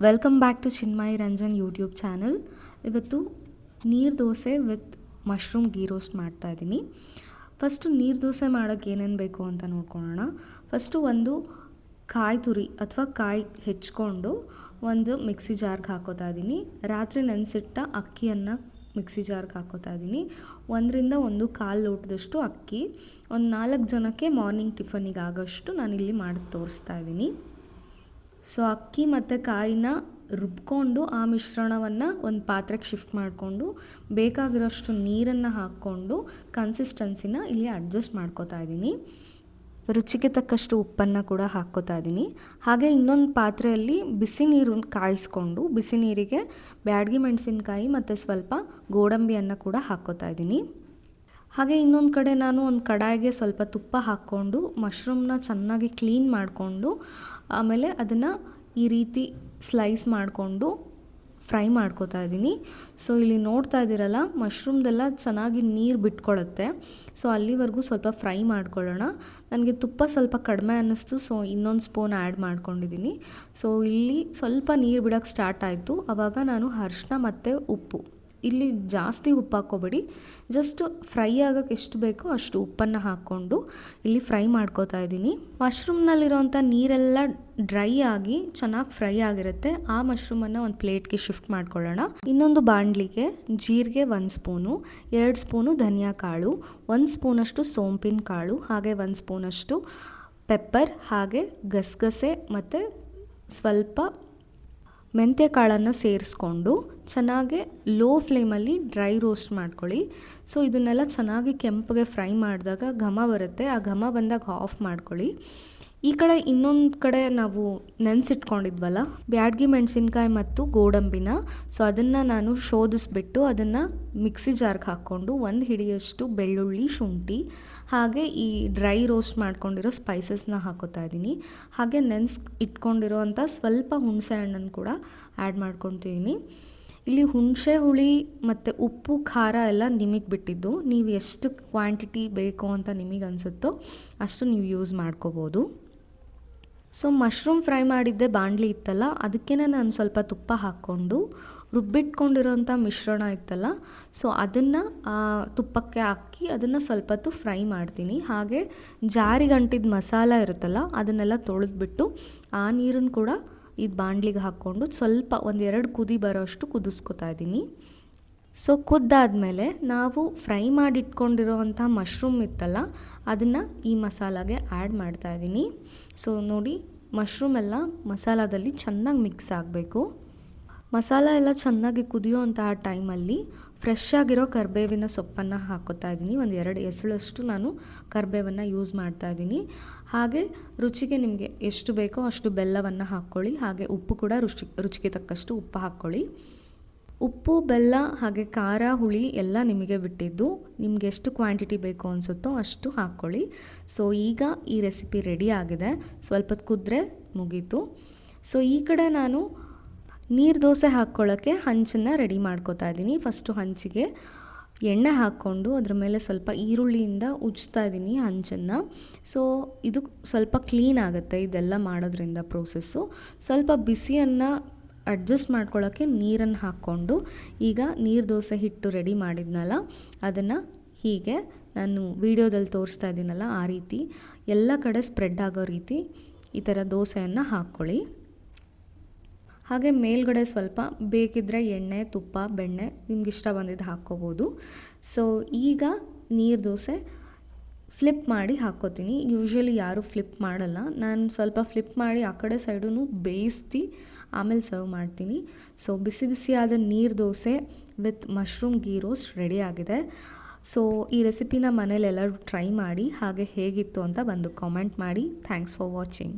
Welcome back to Chinmayi Ranjan YouTube channel. ಇವತ್ತು neer dosa with mushroom ghee roast ಮಾಡ್ತಾಯಿದ್ದೀನಿ. First neer dosa ಮಾಡೋಕ್ಕೆ ಏನೇನು ಬೇಕು ಅಂತ ನೋಡ್ಕೊಳ್ಳೋಣ. ಫಸ್ಟು ಒಂದು ಕಾಯಿ ತುರಿ ಅಥವಾ ಕಾಯಿ ಹೆಚ್ಕೊಂಡು ಒಂದು ಮಿಕ್ಸಿ ಜಾರ್ಗೆ ಹಾಕೋತಾ ಇದ್ದೀನಿ. ರಾತ್ರಿ ನೆನೆಸಿಟ್ಟ ಅಕ್ಕಿಯನ್ನು ಮಿಕ್ಸಿ ಜಾರ್ಗೆ ಹಾಕೋತಾ ಇದ್ದೀನಿ. 1-1.25 ಲೋಟದಷ್ಟು ಅಕ್ಕಿ, ಒಂದು 4 ಜನಕ್ಕೆ ಮಾರ್ನಿಂಗ್ ಟಿಫನಿಗೆ ಆಗೋಷ್ಟು ನಾನಿಲ್ಲಿ ಮಾಡಿ ತೋರಿಸ್ತಾ ಇದ್ದೀನಿ. ಸೊ ಅಕ್ಕಿ ಮತ್ತು ಕಾಯಿನ ರುಬ್ಕೊಂಡು ಆ ಮಿಶ್ರಣವನ್ನು ಒಂದು ಪಾತ್ರೆಗೆ ಶಿಫ್ಟ್ ಮಾಡಿಕೊಂಡು ಬೇಕಾಗಿರೋಷ್ಟು ನೀರನ್ನು ಹಾಕ್ಕೊಂಡು ಕನ್ಸಿಸ್ಟೆನ್ಸಿನ ಇಲ್ಲಿ ಅಡ್ಜಸ್ಟ್ ಮಾಡ್ಕೋತಾ ಇದ್ದೀನಿ. ರುಚಿಗೆ ತಕ್ಕಷ್ಟು ಉಪ್ಪನ್ನು ಕೂಡ ಹಾಕ್ಕೋತಾ ಇದ್ದೀನಿ. ಹಾಗೆ ಇನ್ನೊಂದು ಪಾತ್ರೆಯಲ್ಲಿ ಬಿಸಿ ನೀರು ಕಾಯಿಸ್ಕೊಂಡು ಬಿಸಿ ನೀರಿಗೆ ಬ್ಯಾಡಗಿ ಮೆಣಸಿನ್ಕಾಯಿ ಮತ್ತು ಸ್ವಲ್ಪ ಗೋಡಂಬಿಯನ್ನು ಕೂಡ ಹಾಕ್ಕೋತಾ ಇದ್ದೀನಿ. ಹಾಗೆ ಇನ್ನೊಂದು ಕಡೆ ನಾನು ಒಂದು ಕಡಾಯಿಗೆ ಸ್ವಲ್ಪ ತುಪ್ಪ ಹಾಕ್ಕೊಂಡು ಮಶ್ರೂಮ್ನ ಚೆನ್ನಾಗಿ ಕ್ಲೀನ್ ಮಾಡಿಕೊಂಡು ಆಮೇಲೆ ಅದನ್ನು ಈ ರೀತಿ ಸ್ಲೈಸ್ ಮಾಡಿಕೊಂಡು ಫ್ರೈ ಮಾಡ್ಕೋತಾ ಇದ್ದೀನಿ. ಸೊ ಇಲ್ಲಿ ನೋಡ್ತಾ ಇದ್ದೀರಲ್ಲ, ಮಶ್ರೂಮ್ದೆಲ್ಲ ಚೆನ್ನಾಗಿ ನೀರು ಬಿಟ್ಕೊಳ್ಳುತ್ತೆ. ಸೊ ಅಲ್ಲಿವರೆಗೂ ಸ್ವಲ್ಪ ಫ್ರೈ ಮಾಡ್ಕೊಳ್ಳೋಣ. ನನಗೆ ತುಪ್ಪ ಸ್ವಲ್ಪ ಕಡಿಮೆ ಅನ್ನಿಸ್ತು, ಸೊ ಇನ್ನೊಂದು ಸ್ಪೂನ್ ಆ್ಯಡ್ ಮಾಡ್ಕೊಂಡಿದ್ದೀನಿ. ಸೊ ಇಲ್ಲಿ ಸ್ವಲ್ಪ ನೀರು ಬಿಡೋಕ್ಕೆ ಸ್ಟಾರ್ಟ್ ಆಯಿತು. ಆವಾಗ ನಾನು ಅರಿಶಿನ ಮತ್ತು ಉಪ್ಪು, ಇಲ್ಲಿ ಜಾಸ್ತಿ ಉಪ್ಪು ಹಾಕ್ಕೋಬೇಡಿ, ಜಸ್ಟ್ ಫ್ರೈ ಆಗೋಕ್ಕೆ ಎಷ್ಟು ಬೇಕೋ ಅಷ್ಟು ಉಪ್ಪನ್ನು ಹಾಕ್ಕೊಂಡು ಇಲ್ಲಿ ಫ್ರೈ ಮಾಡ್ಕೋತಾ ಇದ್ದೀನಿ. ಮಶ್ರೂಮ್ನಲ್ಲಿರೋಂಥ ನೀರೆಲ್ಲ ಡ್ರೈ ಆಗಿ ಚೆನ್ನಾಗಿ ಫ್ರೈ ಆಗಿರುತ್ತೆ. ಆ ಮಶ್ರೂಮನ್ನು ಒಂದು ಪ್ಲೇಟ್ಗೆ ಶಿಫ್ಟ್ ಮಾಡ್ಕೊಳ್ಳೋಣ. ಇನ್ನೊಂದು ಬಾಣಲಿಗೆ ಜೀರಿಗೆ 1 ಸ್ಪೂನು, 2 ಸ್ಪೂನು ಧನಿಯಾ ಕಾಳು, 1 ಸ್ಪೂನಷ್ಟು ಸೋಂಪಿನ ಕಾಳು, ಹಾಗೆ 1 ಸ್ಪೂನಷ್ಟು ಪೆಪ್ಪರ್, ಹಾಗೆ ಗಸಗಸೆ ಮತ್ತು ಸ್ವಲ್ಪ ಮೆಂತ್ಯ ಕಾಳನ್ನು ಸೇರಿಸ್ಕೊಂಡು ಚೆನ್ನಾಗಿ ಲೋ ಫ್ಲೇಮಲ್ಲಿ ಡ್ರೈ ರೋಸ್ಟ್ ಮಾಡ್ಕೊಳ್ಳಿ. ಸೊ ಇದನ್ನೆಲ್ಲ ಚೆನ್ನಾಗಿ ಕೆಂಪಗೆ ಫ್ರೈ ಮಾಡಿದಾಗ ಘಮ ಬರುತ್ತೆ. ಆ ಘಮ ಬಂದಾಗ ಆಫ್ ಮಾಡ್ಕೊಳ್ಳಿ. ಈ ಕಡೆ ಇನ್ನೊಂದು ಕಡೆ ನಾವು ನೆನೆಸಿಟ್ಕೊಂಡಿದ್ವಲ್ಲ ಬ್ಯಾಡಗಿ ಮೆಣಸಿನ್ಕಾಯಿ ಮತ್ತು ಗೋಡಂಬಿನ, ಸೊ ಅದನ್ನು ನಾನು ಶೋಧಿಸ್ಬಿಟ್ಟು ಅದನ್ನು ಮಿಕ್ಸಿ ಜಾರ್ಗೆ ಹಾಕ್ಕೊಂಡು 1 ಹಿಡಿಯಷ್ಟು ಬೆಳ್ಳುಳ್ಳಿ, ಶುಂಠಿ, ಹಾಗೆ ಈ ಡ್ರೈ ರೋಸ್ಟ್ ಮಾಡ್ಕೊಂಡಿರೋ ಸ್ಪೈಸಸ್ನ ಹಾಕೋತಾ ಇದ್ದೀನಿ. ಹಾಗೆ ಇಟ್ಕೊಂಡಿರೋ ಅಂಥ ಸ್ವಲ್ಪ ಹುಣಸೆ ಹಣ್ಣನ್ನು ಕೂಡ ಆ್ಯಡ್ ಮಾಡ್ಕೊತಿದ್ದೀನಿ. ಇಲ್ಲಿ ಹುಣಸೆ ಹುಳಿ ಮತ್ತು ಉಪ್ಪು ಖಾರ ಎಲ್ಲ ನಿಮಗೆ ಬಿಟ್ಟಿದ್ದು, ನೀವು ಎಷ್ಟು ಕ್ವಾಂಟಿಟಿ ಬೇಕು ಅಂತ ನಿಮಗೆ ಅನಿಸುತ್ತೋ ಅಷ್ಟು ನೀವು ಯೂಸ್ ಮಾಡ್ಕೋಬೋದು. ಸೊ ಮಶ್ರೂಮ್ ಫ್ರೈ ಮಾಡಿದ್ದೆ ಬಾಣಲಿ ಇತ್ತಲ್ಲ, ಅದಕ್ಕೇ ನಾನು ಸ್ವಲ್ಪ ತುಪ್ಪ ಹಾಕ್ಕೊಂಡು ರುಬ್ಬಿಟ್ಕೊಂಡಿರೋಂಥ ಮಿಶ್ರಣ ಇತ್ತಲ್ಲ, ಸೊ ಅದನ್ನು ತುಪ್ಪಕ್ಕೆ ಹಾಕಿ ಅದನ್ನು ಸ್ವಲ್ಪ ಹೊತ್ತು ಫ್ರೈ ಮಾಡ್ತೀನಿ. ಹಾಗೆ ಜಾರಿಗೆ ಅಂಟಿದ ಮಸಾಲ ಇರುತ್ತಲ್ಲ ಅದನ್ನೆಲ್ಲ ತೊಳೆದ್ಬಿಟ್ಟು ಆ ನೀರನ್ನು ಕೂಡ ಇದು ಬಾಣಲಿಗೆ ಹಾಕ್ಕೊಂಡು ಸ್ವಲ್ಪ 1-2 ಕುದಿ ಬರೋಷ್ಟು ಕುದಿಸ್ಕೊತಾ ಇದ್ದೀನಿ. ಸೊ ಕುದ್ದಾದಮೇಲೆ ನಾವು ಫ್ರೈ ಮಾಡಿಟ್ಕೊಂಡಿರೋವಂಥ ಮಶ್ರೂಮ್ ಇತ್ತಲ್ಲ ಅದನ್ನು ಈ ಮಸಾಲಾಗೆ ಆ್ಯಡ್ ಮಾಡ್ತಾಯಿದ್ದೀನಿ. ಸೊ ನೋಡಿ, ಮಶ್ರೂಮ್ ಎಲ್ಲ ಮಸಾಲದಲ್ಲಿ ಚೆನ್ನಾಗಿ ಮಿಕ್ಸ್ ಆಗಬೇಕು. ಮಸಾಲ ಎಲ್ಲ ಚೆನ್ನಾಗಿ ಕುದಿಯೋವಂತಹ ಟೈಮಲ್ಲಿ ಫ್ರೆಶ್ ಆಗಿರೋ ಕರಿಬೇವಿನ ಸೊಪ್ಪನ್ನು ಹಾಕೋತಾ ಇದ್ದೀನಿ. 1-2 ಎಸಳಷ್ಟು ನಾನು ಕರಿಬೇವನ್ನು ಯೂಸ್ ಮಾಡ್ತಾಯಿದ್ದೀನಿ. ಹಾಗೆ ರುಚಿಗೆ ನಿಮಗೆ ಎಷ್ಟು ಬೇಕೋ ಅಷ್ಟು ಬೆಲ್ಲವನ್ನು ಹಾಕ್ಕೊಳ್ಳಿ. ಹಾಗೆ ಉಪ್ಪು ಕೂಡ ರುಚಿಗೆ ತಕ್ಕಷ್ಟು ಉಪ್ಪು ಹಾಕ್ಕೊಳ್ಳಿ. ಉಪ್ಪು, ಬೆಲ್ಲ, ಹಾಗೆ ಖಾರ, ಹುಳಿ ಎಲ್ಲ ನಿಮಗೆ ಬಿಟ್ಟಿದ್ದು, ನಿಮಗೆ ಎಷ್ಟು ಕ್ವಾಂಟಿಟಿ ಬೇಕು ಅನಿಸುತ್ತೋ ಅಷ್ಟು ಹಾಕ್ಕೊಳ್ಳಿ. ಸೊ ಈಗ ಈ ರೆಸಿಪಿ ರೆಡಿ ಆಗಿದೆ. ಸ್ವಲ್ಪ ಕುದ್ರೆ ಮುಗೀತು. ಸೊ ಈ ಕಡೆ ನಾನು ನೀರು ದೋಸೆ ಹಾಕ್ಕೊಳ್ಳೋಕ್ಕೆ ಹಂಚನ್ನು ರೆಡಿ ಮಾಡ್ಕೋತಾ ಇದ್ದೀನಿ. ಫಸ್ಟು ಹಂಚಿಗೆ ಎಣ್ಣೆ ಹಾಕ್ಕೊಂಡು ಅದ್ರ ಮೇಲೆ ಸ್ವಲ್ಪ ಈರುಳ್ಳಿಯಿಂದ ಉಜ್ತಾ ಇದ್ದೀನಿ ಹಂಚನ್ನು. ಸೊ ಇದು ಸ್ವಲ್ಪ ಕ್ಲೀನ್ ಆಗುತ್ತೆ ಇದೆಲ್ಲ ಮಾಡೋದ್ರಿಂದ ಪ್ರೋಸೆಸ್ಸು. ಸ್ವಲ್ಪ ಬಿಸಿಯನ್ನು ಅಡ್ಜಸ್ಟ್ ಮಾಡ್ಕೊಳ್ಳೋಕ್ಕೆ ನೀರನ್ನು ಹಾಕ್ಕೊಂಡು ಈಗ ನೀರು ದೋಸೆ ಹಿಟ್ಟು ರೆಡಿ ಮಾಡಿದ್ನಲ್ಲ ಅದನ್ನು ಹೀಗೆ ನಾನು ವಿಡಿಯೋದಲ್ಲಿ ತೋರಿಸ್ತಾ ಇದ್ದೀನಲ್ಲ ಆ ರೀತಿ ಎಲ್ಲ ಕಡೆ ಸ್ಪ್ರೆಡ್ ಆಗೋ ರೀತಿ ಈ ಥರ ದೋಸೆಯನ್ನು ಹಾಕ್ಕೊಳ್ಳಿ. ಹಾಗೆ ಮೇಲ್ಗಡೆ ಸ್ವಲ್ಪ ಬೇಕಿದ್ದರೆ ಎಣ್ಣೆ, ತುಪ್ಪ, ಬೆಣ್ಣೆ ನಿಮ್ಗೆ ಇಷ್ಟ ಬಂದಿದ್ದು ಹಾಕ್ಕೋಬೋದು. ಸೊ ಈಗ ನೀರು ದೋಸೆ ಫ್ಲಿಪ್ ಮಾಡಿ ಹಾಕ್ಕೋತೀನಿ. ಯೂಶ್ವಲಿ ಯಾರೂ ಫ್ಲಿಪ್ ಮಾಡಲ್ಲ, ನಾನು ಸ್ವಲ್ಪ ಫ್ಲಿಪ್ ಮಾಡಿ ಆ ಕಡೆ ಸೈಡೂ ಬೇಯಿಸ್ತಿ ಆಮೇಲೆ ಸರ್ವ್ ಮಾಡ್ತೀನಿ. ಸೊ ಬಿಸಿ ಬಿಸಿಯಾದ ನೀರು dosa with mushroom ghee roast ready ಆಗಿದೆ. ಸೊ ಈ ರೆಸಿಪಿನ ಮನೇಲಿ ಎಲ್ಲರೂ ಟ್ರೈ ಮಾಡಿ ಹಾಗೆ ಹೇಗಿತ್ತು ಅಂತ ಬಂದು ಕಾಮೆಂಟ್ ಮಾಡಿ. Thanks for watching.